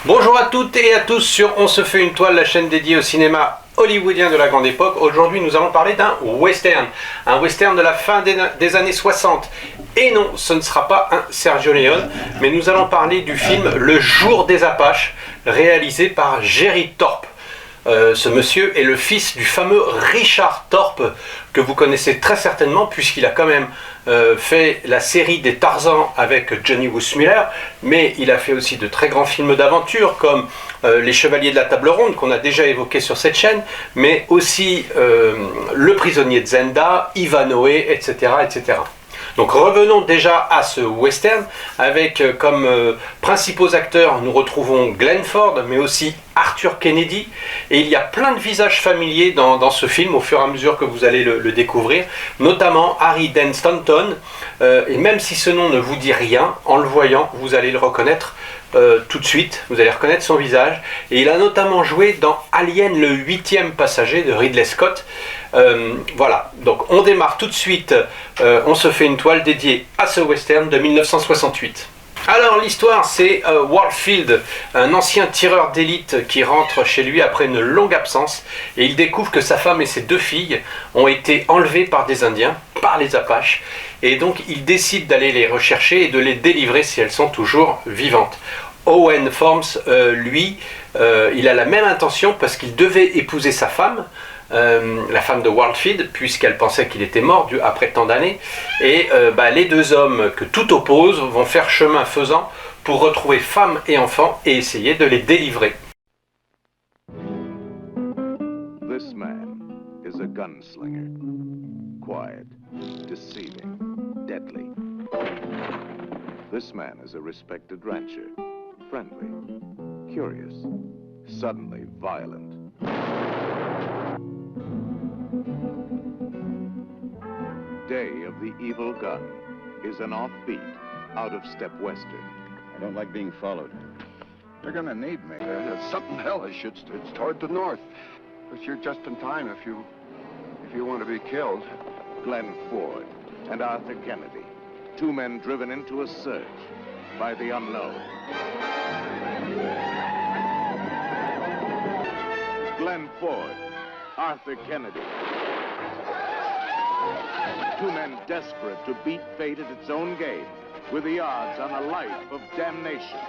Bonjour à toutes et à tous sur On se fait une toile, la chaîne dédiée au cinéma hollywoodien de la grande époque. Aujourd'hui nous allons parler d'un western, un western de la fin des années 60. Et non, ce ne sera pas un Sergio Leone, mais nous allons parler du film Le Jour des Apaches, réalisé par Jerry Thorpe. Ce monsieur est le fils du fameux Richard Thorpe, que vous connaissez très certainement, puisqu'il a quand même fait la série des Tarzans avec Johnny Weissmuller, mais il a fait aussi de très grands films d'aventure, comme Les Chevaliers de la Table Ronde, qu'on a déjà évoqué sur cette chaîne, mais aussi Le Prisonnier de Zenda, Ivanhoe, etc., etc. Donc revenons déjà à ce western, avec comme principaux acteurs, nous retrouvons Glenn Ford, mais aussi Arthur Kennedy, et il y a plein de visages familiers dans ce film au fur et à mesure que vous allez le découvrir, notamment Harry Dean Stanton, et même si ce nom ne vous dit rien, en le voyant, vous allez le reconnaître tout de suite, vous allez reconnaître son visage, et il a notamment joué dans Alien le 8e passager de Ridley Scott. Voilà, donc on démarre tout de suite, on se fait une toile dédiée à ce western de 1968. Alors l'histoire, c'est Warfield, un ancien tireur d'élite qui rentre chez lui après une longue absence, et il découvre que sa femme et ses 2 filles ont été enlevées par des Indiens, par les Apaches, et donc il décide d'aller les rechercher et de les délivrer si elles sont toujours vivantes. Owen Forms, lui, il a la même intention parce qu'il devait épouser sa femme, la femme de Warfield, puisqu'elle pensait qu'il était mort après tant d'années, et les 2 hommes que tout oppose vont faire chemin faisant pour retrouver femme et enfants et essayer de les délivrer. This man is a gunslinger. Quiet, deceiving, deadly. This man is a respected rancher. Friendly, curious, suddenly violent. Day of the Evil Gun is an offbeat, out-of-step western. I don't like being followed. They're gonna need me. It's something hellish. It's toward the north. But you're just in time if you want to be killed. Glenn Ford and Arthur Kennedy, 2 men driven into a search by the unknown. Glenn Ford, Arthur Kennedy. 2 men desperate to beat fate at its own game, with the odds on a life of damnation.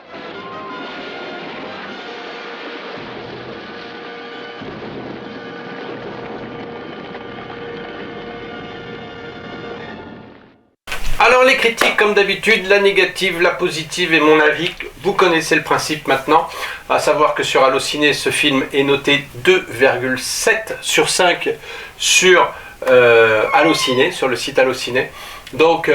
Alors les critiques, comme d'habitude, la négative, la positive et mon avis, vous connaissez le principe maintenant, à savoir que sur Allociné, ce film est noté 2,7 sur 5 sur Allociné, sur le site Allociné. Donc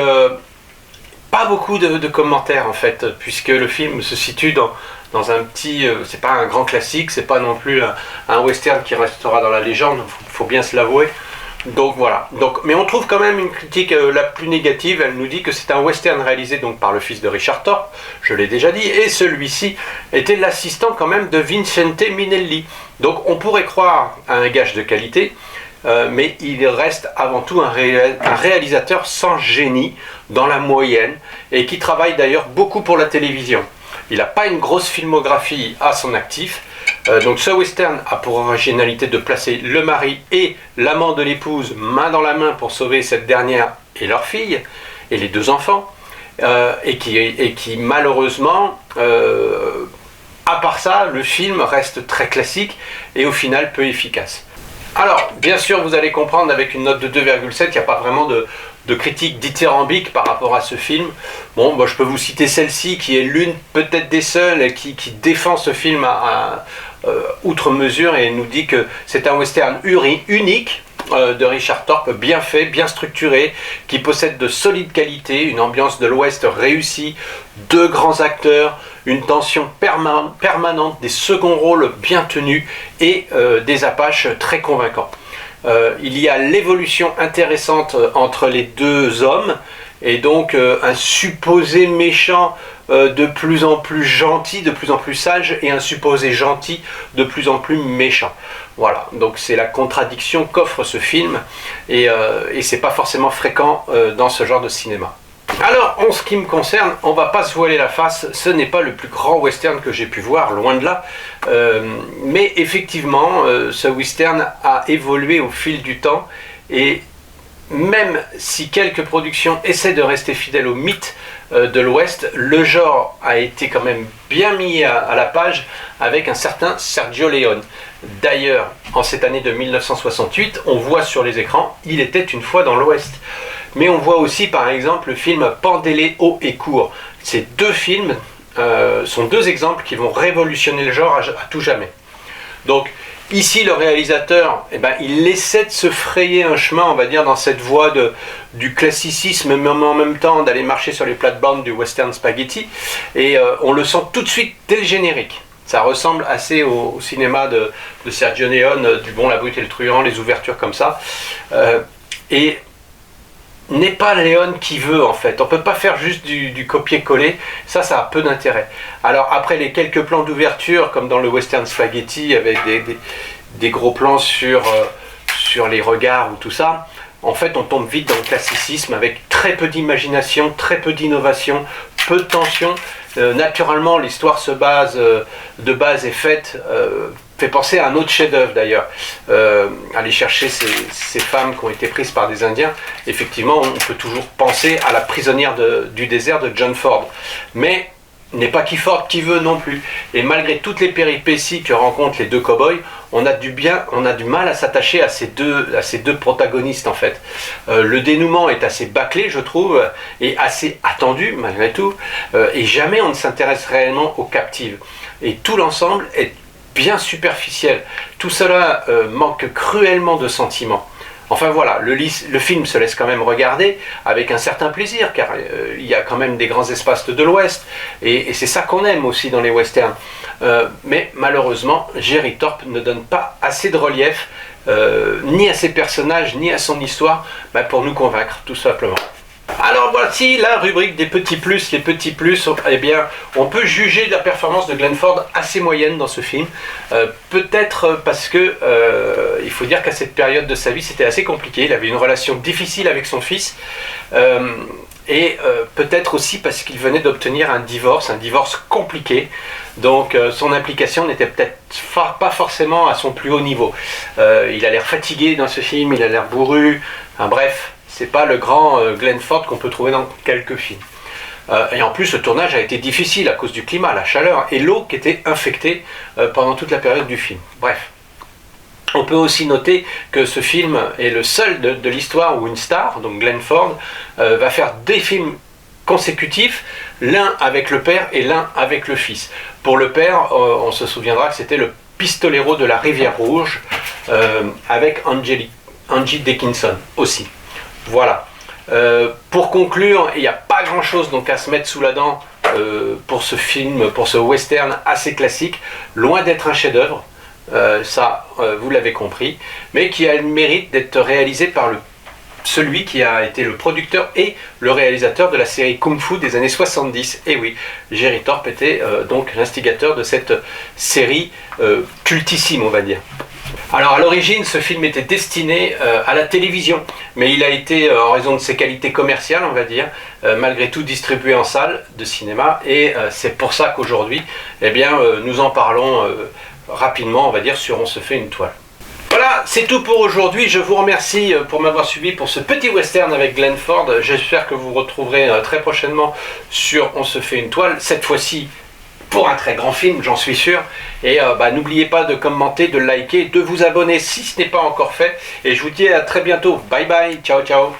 pas beaucoup de commentaires en fait, puisque le film se situe dans un petit, c'est pas un grand classique, c'est pas non plus un western qui restera dans la légende, faut bien se l'avouer. Donc voilà, mais on trouve quand même une critique la plus négative. Elle nous dit que c'est un western réalisé donc par le fils de Richard Thorpe, je l'ai déjà dit, et celui-ci était l'assistant quand même de Vincente Minnelli. Donc on pourrait croire à un gage de qualité, mais il reste avant tout un réalisateur sans génie, dans la moyenne, et qui travaille d'ailleurs beaucoup pour la télévision. Il n'a pas une grosse filmographie à son actif. Donc ce western a pour originalité de placer le mari et l'amant de l'épouse main dans la main pour sauver cette dernière et leur fille, et les 2 enfants, et qui malheureusement, à part ça, le film reste très classique et au final peu efficace. Alors, bien sûr, vous allez comprendre, avec une note de 2,7, il n'y a pas vraiment de critique dithyrambique par rapport à ce film. Bon, je peux vous citer celle-ci, qui est l'une peut-être des seules qui défend ce film outre mesure, et nous dit que c'est un western unique de Richard Thorpe, bien fait, bien structuré, qui possède de solides qualités, une ambiance de l'Ouest réussie, 2 grands acteurs, une tension permanente, des seconds rôles bien tenus et des Apaches très convaincants. Il y a l'évolution intéressante entre les 2 hommes, et donc un supposé méchant de plus en plus gentil, de plus en plus sage, et un supposé gentil de plus en plus méchant. Voilà, donc c'est la contradiction qu'offre ce film, et c'est pas forcément fréquent dans ce genre de cinéma. Alors, en ce qui me concerne, on va pas se voiler la face, ce n'est pas le plus grand western que j'ai pu voir, loin de là. Mais effectivement, ce western a évolué au fil du temps, et même si quelques productions essaient de rester fidèles au mythe de l'Ouest, le genre a été quand même bien mis à la page avec un certain Sergio Leone. D'ailleurs, en cette année de 1968, on voit sur les écrans « Il était une fois dans l'Ouest ». Mais on voit aussi par exemple le film Pendez-les haut et court. Ces deux films sont deux exemples qui vont révolutionner le genre à tout jamais. Donc ici le réalisateur, il essaie de se frayer un chemin, on va dire, dans cette voie du classicisme, mais en même temps d'aller marcher sur les plates-bandes du western spaghetti. Et on le sent tout de suite dès le générique. Ça ressemble assez au cinéma de Sergio Leone, du Bon, la Brute et le Truand, les ouvertures comme ça. Et n'est pas Leone qui veut, en fait. On peut pas faire juste du copier-coller, ça a peu d'intérêt. Alors après les quelques plans d'ouverture, comme dans le western spaghetti, avec des gros plans sur les regards ou tout ça, en fait on tombe vite dans le classicisme avec très peu d'imagination, très peu d'innovation, peu de tension. Naturellement l'histoire de base est faite, fait penser à un autre chef-d'œuvre d'ailleurs. Aller chercher ces femmes qui ont été prises par des Indiens, effectivement on peut toujours penser à La prisonnière du désert de John Ford, mais n'est pas Guy Ford qui veut non plus. Et malgré toutes les péripéties que rencontrent les deux cow-boys, on a du mal à s'attacher à ces deux protagonistes en fait. Le dénouement est assez bâclé, je trouve, et assez attendu malgré tout, et jamais on ne s'intéresse réellement aux captives. Et tout l'ensemble est bien superficiel. Tout cela manque cruellement de sentiments. Enfin voilà, le film se laisse quand même regarder avec un certain plaisir, car il y a quand même des grands espaces de l'Ouest, et c'est ça qu'on aime aussi dans les westerns. Mais malheureusement, Jerry Thorpe ne donne pas assez de relief, ni à ses personnages, ni à son histoire, pour nous convaincre, tout simplement. Alors voici la rubrique des petits plus. Les petits plus, eh bien, on peut juger de la performance de Glenn Ford assez moyenne dans ce film. Peut-être parce que il faut dire qu'à cette période de sa vie c'était assez compliqué. Il avait une relation difficile avec son fils. Et peut-être aussi parce qu'il venait d'obtenir un divorce compliqué. Donc son implication n'était peut-être pas forcément à son plus haut niveau. Il a l'air fatigué dans ce film, il a l'air bourru, enfin, bref. C'est pas le grand Glenn Ford qu'on peut trouver dans quelques films. Et en plus, le tournage a été difficile à cause du climat, la chaleur et l'eau qui était infectée pendant toute la période du film. Bref. On peut aussi noter que ce film est le seul de l'histoire où une star, donc Glenn Ford, va faire des films consécutifs, l'un avec le père et l'un avec le fils. Pour le père, on se souviendra que c'était le Pistolero de la Rivière Rouge, avec Angie Dickinson aussi. Voilà. Pour conclure, il n'y a pas grand chose donc à se mettre sous la dent pour ce film, pour ce western assez classique, loin d'être un chef-d'œuvre, vous l'avez compris, mais qui a le mérite d'être réalisé par celui qui a été le producteur et le réalisateur de la série Kung Fu des années 70. Et oui, Jerry Thorpe était donc l'instigateur de cette série cultissime, on va dire. Alors à l'origine, ce film était destiné à la télévision, mais il a été, en raison de ses qualités commerciales, on va dire, malgré tout distribué en salle de cinéma, et c'est pour ça qu'aujourd'hui, eh bien, nous en parlons rapidement, on va dire, sur On se fait une toile. Voilà, c'est tout pour aujourd'hui. Je vous remercie pour m'avoir suivi pour ce petit western avec Glenn Ford. J'espère que vous retrouverez très prochainement sur On se fait une toile, cette fois-ci pour un très grand film, j'en suis sûr. Et n'oubliez pas de commenter, de liker, de vous abonner si ce n'est pas encore fait. Et je vous dis à très bientôt. Bye bye, ciao ciao.